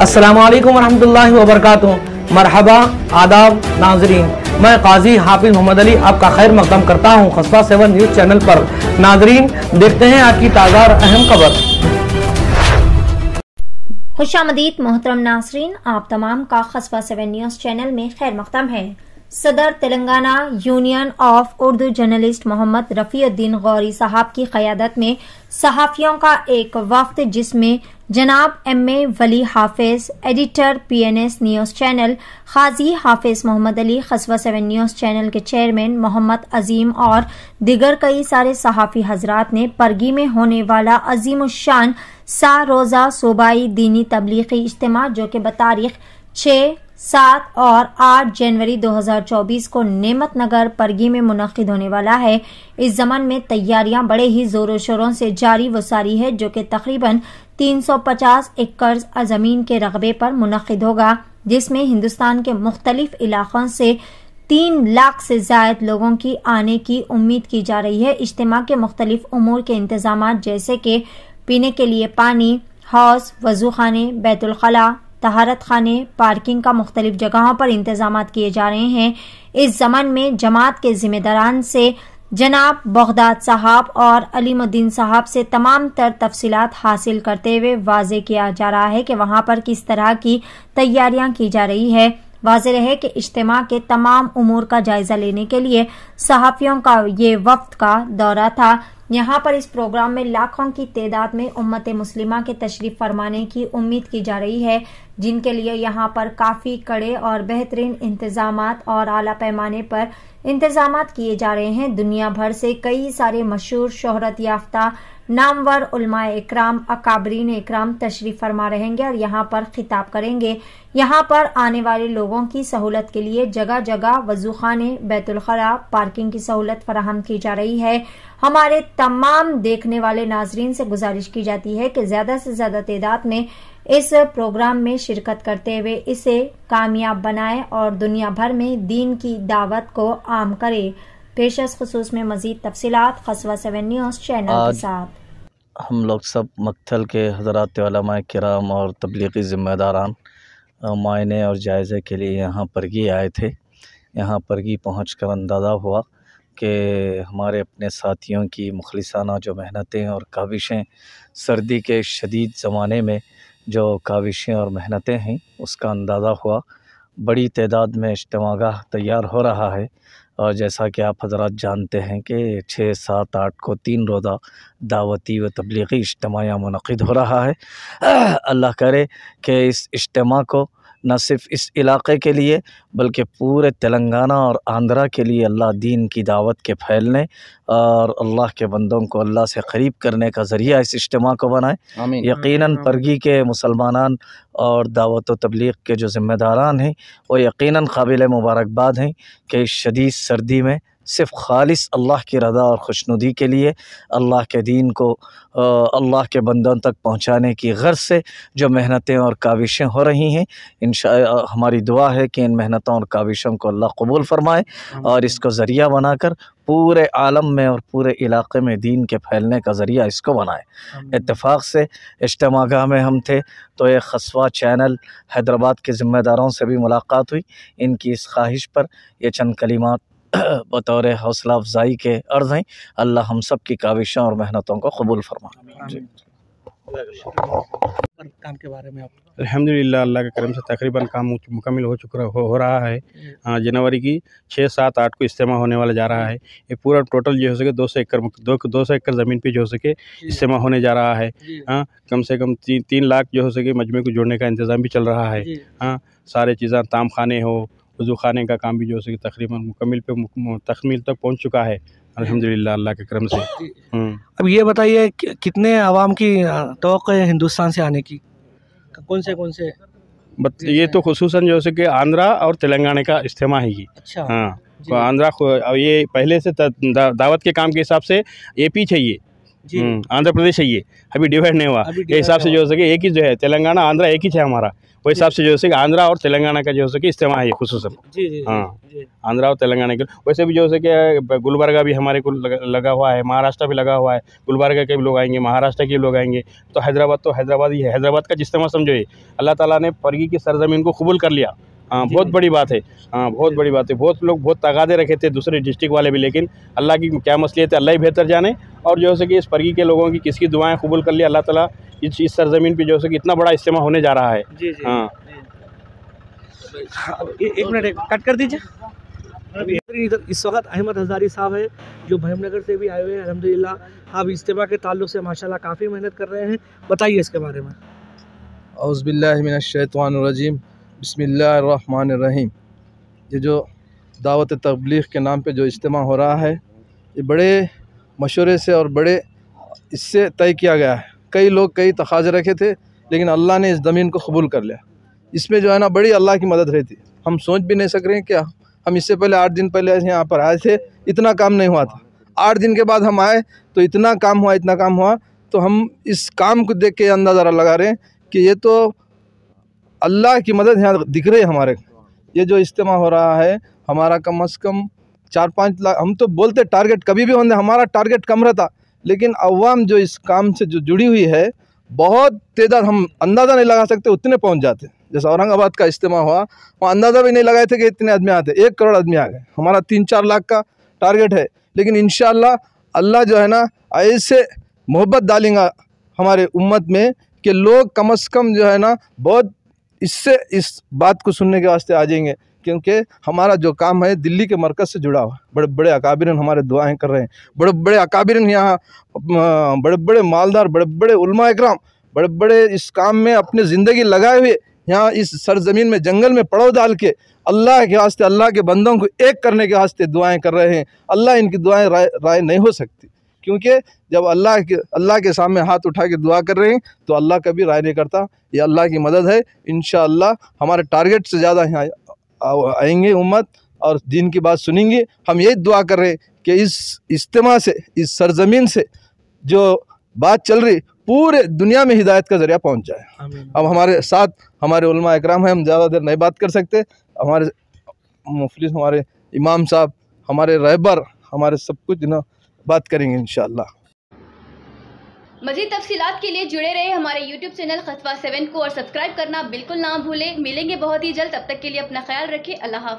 अस्सलामुअलैकुम वरहमतुल्लाहि वबरकातुहू। मरहबा, आदाब नाजरीन, मैं काजी हाफिज मोहम्मद अली आपका खैर मकदम करता हूँ कस्बा 7 न्यूज़ चैनल पर। नाजरीन, देखते हैं आज की ताज़ा और अहम खबर। खुशामदीद मोहतरम नाजरीन, आप तमाम का कस्बा 7 न्यूज़ चैनल में खैर मकदम है। सदर Telangana union of Urdu journalist Mohammad Rafiuddin Gauri sahab की क़यादत में सहाफ़ियों का एक वफ़द, जिसमें जनाब एम.ए. वली हाफिज, एडिटर PNS न्यूज़ चैनल, खाजी हाफिज मोहम्मद अली, कस्बा 7 न्यूज़ चैनल के चेयरमैन मोहम्मद अजीम और दिगर कई सारे सहाफ़ी हजरात ने परगी में होने वाला अजीमुश्शान 7 रोज़ा सूबाई दीनी तबलीगी इज्तिमा, जो कि बतारीख 6, 7 और 8 जनवरी 2024 को नेमत नगर परगी में मुनक्किद होने वाला है। इस ज़मन में तैयारियां बड़े ही जोरों शोरों से जारी व सारी है, जो कि तकरीबन 350 एकड़ ज़मीन के रकबे पर मुनक्किद होगा, जिसमें हिंदुस्तान के मुख्तलिफ इलाकों से 3 लाख से ज़ायद लोगों की आने की उम्मीद की जा रही है। इज्तिमा के मुख्तलिफ उमूर के इंतजाम जैसे कि पीने के लिए पानी, हौज, वजू खाने, बैतुल खला, तहारत खाने, पार्किंग का मुख्तलिफ जगहों पर इंतजाम किए जा रहे हैं। इस ज़मन में जमात के जिम्मेदारान से जनाब बगदाद साहब और अलीमुद्दीन साहब से तमाम तर तफसीलात हासिल करते हुए वाज़े किया जा रहा है कि वहाँ पर किस तरह की तैयारियां की जा रही है। वाज़े रहे कि इज्तिमा के तमाम उमूर का जायजा लेने के लिए सहाफ़ियों का ये वफ़द का दौरा था। यहाँ पर इस प्रोग्राम में लाखों की तादाद में उम्मत मुस्लिमा के तशरीफ फरमाने की उम्मीद की जा रही है, जिनके लिए यहाँ पर काफ़ी कड़े और बेहतरीन इंतजामात और आला पैमाने पर इंतजामात किए जा रहे हैं। दुनिया भर से कई सारे मशहूर शोहरत याफ्ता नामवर उलमाए इकराम, अकाबरीन इकराम तशरीफ फरमा रहेंगे और यहाँ पर खिताब करेंगे। यहाँ पर आने वाले लोगों की सहूलत के लिए जगह जगह वजू खाने, बैतुल खला, पार्किंग की सहूलत फराहम की जा रही है। हमारे तमाम देखने वाले नाजरीन से गुजारिश की जाती है कि ज्यादा से ज्यादा तादाद में इस प्रोग्राम में शिरकत करते हुए इसे कामयाब बनाए और दुनिया भर में दीन की दावत को आम करे। पेशस खुसूस में मजीद तफसीलात कस्बा 7 न्यूज़ चैनल के साथ। हम लोग सब मक्तल के हज़रात उलमाए किराम और तबलीगी ज़िम्मेदारान मायने और जायज़े के लिए यहाँ परगी आए थे। यहाँ परगी पहुँचकर अंदाज़ा हुआ कि हमारे अपने साथियों की मुखलिसाना जो मेहनतें और काविशें, सर्दी के शदीद ज़माने में जो काविशें और मेहनतें हैं, उसका अंदाज़ा हुआ। बड़ी तादाद में इज्तिमागाह तैयार हो रहा है और जैसा कि आप हज़रात जानते हैं कि 6, 7, 8 को 3 रोज़ा दावती व तबलीगी इज्तिमा मुनक़िद हो रहा है। अल्लाह करे कि इस इज्तिमा को न सिर्फ़ इस इलाक़े के लिए बल्कि पूरे तेलंगाना और आंध्रा के लिए अल्लाह दीन की दावत के फैलने और अल्लाह के बंदों को अल्लाह से क़रीब करने का ज़रिया इस इज्तिमा को बनाए। यकीनन परगी के मुसलमानान और दावत व तबलीग के जो ज़िम्मेदारान हैं वो यकीनन काबिल मुबारकबाद हैं कि इस शदीद सर्दी में सिर्फ़ खालिस अल्लाह की रज़ा और खुशनुदी के लिए अल्लाह के दीन को अल्लाह के बंदों तक पहुँचाने की गर्ज से जो मेहनतें और काविशें हो रही हैं, हमारी दुआ है कि इन मेहनतों और काविशों को अल्लाह कबूल फ़रमाए और इसको ज़रिया बनाकर पूरे आलम में और पूरे इलाक़े में दीन के फैलने का ज़रिया इसको बनाए। इत्तेफाक से इज्तिमागाह में हम थे तो एक कस्बा चैनल हैदराबाद के ज़िम्मेदारों से भी मुलाकात हुई। इनकी इस ख्वाहिश पर ये चंद कलिमात बतौर हौसला अफजाई के अर्ज़ हैं। अल्लाह हम सब की काविशों और मेहनतों को कबूल फरमाए। काम के बारे में आप? अल्हम्दुलिल्लाह, अल्लाह के करम से तकरीबन काम मुकम्मल हो रहा है। जनवरी की 6, 7, 8 को इज्तिमा होने वाला जा रहा है। ये पूरा टोटल जो हो सके 200 एकड़ ज़मीन पे जो हो सके इज्तिमा होने जा रहा है। कम से कम 3 लाख जो हो सके मजमे को जोड़ने का इंतज़ाम भी चल रहा है। सारे चीज़ें ताम खाने हो, वज़ू खाने का काम भी जो हो सके तकरीबन तकमील तक पहुँच चुका है अल्हम्दुलिल्लाह अल्लाह के करम से। अब ये बताइए कितने आवाम की तवक्को है हिंदुस्तान से आने की? कौन से ये तो खुसूसन जो है कि आंध्रा और तेलंगाना का इज्तिमा है ये। अच्छा। हाँ, तो आंध्रा ये पहले से दावत के काम के हिसाब से AP चाहिए जी। आंध्र प्रदेश है ये, अभी डिवाइड नहीं हुआ। ये हिसाब से जो हो सके एक ही जो है, तेलंगाना आंध्रा एक ही है हमारा, वो हिसाब से जो हो सके आंध्रा और तेलंगाना का जो हो सके इस्तेमाल है खुसूसन। जी जी हाँ, आंध्रा और तेलंगाना के वैसे भी जो हो सके गुलबर्गा भी हमारे को लगा हुआ है, महाराष्ट्र भी लगा हुआ है, गुलबर्गा के भी लोग आएंगे, महाराष्ट्र के भी लोग आएंगे, तो हैदराबाद ही है। हैदराबाद का जिस्तेमा समझो ये अल्लाह ताला ने परगी की सरजमीन को कबूल कर लिया। हाँ, बहुत बड़ी बात है। हाँ, बहुत बड़ी बात है। बहुत लोग बहुत तगादे रखे थे दूसरे डिस्ट्रिक्ट वाले भी, लेकिन अल्लाह की क्या मसलियत है अल्लाह ही बेहतर जाने। और जो हो सके इस परगी के लोगों की किसकी दुआएं कबूल कर लिया अल्लाह ताला, इस सरजमीन पे जो हो सके इतना बड़ा इज्तिमा होने जा रहा है। जी जी। हाँ, एक मिनट कट कर दीजिए। इधर इस वक्त अहमद हज़ारी साहब है जो भीमनगर से भी आए हुए हैं। अल्हम्दुलिल्लाह आप इज्तिमा के ताल्लुक से माशाल्लाह काफ़ी मेहनत कर रहे हैं, बताइए इसके बारे में। औज़ुबिल्लाहि मिनश्शैतानिर्रजीम, बिस्मिल्लाहिर्रहमानिर्रहीम। ये जो दावत तबलीग के नाम पे जो इज्तिमा हो रहा है, ये बड़े मशवरे से और बड़े इससे तय किया गया है। कई लोग कई तकाज़े रखे थे, लेकिन अल्लाह ने इस ज़मीन को कबूल कर लिया। इसमें जो है ना बड़ी अल्लाह की मदद रहती। हम सोच भी नहीं सक रहे हैं क्या, हम इससे पहले 8 दिन पहले यहाँ पर आए थे, इतना काम नहीं हुआ था। 8 दिन के बाद हम आए तो इतना काम हुआ, तो हम इस काम को देख के अंदाज़ा लगा रहे हैं कि ये तो अल्लाह की मदद यहाँ दिख रही है हमारे। ये जो इज्तिमा हो रहा है हमारा कम से कम 4-5 लाख, हम तो बोलते टारगेट कभी भी होंगे, हमारा टारगेट कम रहता, लेकिन अवाम जो इस काम से जो जुड़ी हुई है बहुत तादाद, हम अंदाज़ा नहीं लगा सकते, उतने पहुँच जाते। जैसे औरंगाबाद का इज्तिमा हुआ, वहाँ अंदाज़ा भी नहीं लगाए थे कि इतने आदमी आते, 1 करोड़ आदमी आ गए। हमारा 3-4 लाख का टारगेट है, लेकिन इंशाअल्लाह अल्लाह जो है ना ऐसे मोहब्बत डालेंगा हमारे उम्मत में कि लोग कम से कम जो है ना बहुत इससे इस बात को सुनने के वास्ते आ जाएंगे, क्योंकि हमारा जो काम है दिल्ली के मरकज़ से जुड़ा हुआ। बड़े बड़े अकाबिरिन हमारे दुआएं कर रहे हैं, बड़े बड़े अकाबिरिन यहाँ, बड़े बड़े मालदार, बड़े बड़े उलमा इकराम, बड़े बड़े इस काम में अपनी ज़िंदगी लगाए हुए यहाँ इस सरजमीन में जंगल में पड़ाव डाल के अल्लाह के वास्ते, अल्लाह के बंदों को एक करने के वास्ते दुआएं कर रहे हैं। अल्लाह इनकी दुआएं राय नहीं हो सकती, क्योंकि जब अल्लाह के सामने हाथ उठा के दुआ कर रहे हैं तो अल्लाह कभी राय नहीं करता। ये अल्लाह की मदद है। इंशाअल्लाह हमारे टारगेट से ज़्यादा यहाँ आएंगे उम्मत और दीन की बात सुनेंगे। हम यही दुआ कर रहे हैं कि इस इज्तिमा से, इस सरजमीन से जो बात चल रही पूरे दुनिया में हिदायत का ज़रिया पहुँच जाए। अब हमारे साथ हमारे उलमा इकराम हैं, हम ज़्यादा देर नहीं बात कर सकते। हमारे मुफलिस, हमारे इमाम साहब, हमारे रहबर, हमारे सब कुछ ना बात करेंगे इंशाअल्लाह। मज़ीद तफसीलात के लिए जुड़े रहे हमारे YouTube चैनल खसबा 7 को और सब्सक्राइब करना बिल्कुल ना भूलें। मिलेंगे बहुत ही जल्द, तब तक के लिए अपना ख्याल रखें। अल्लाह हाफ़िज़।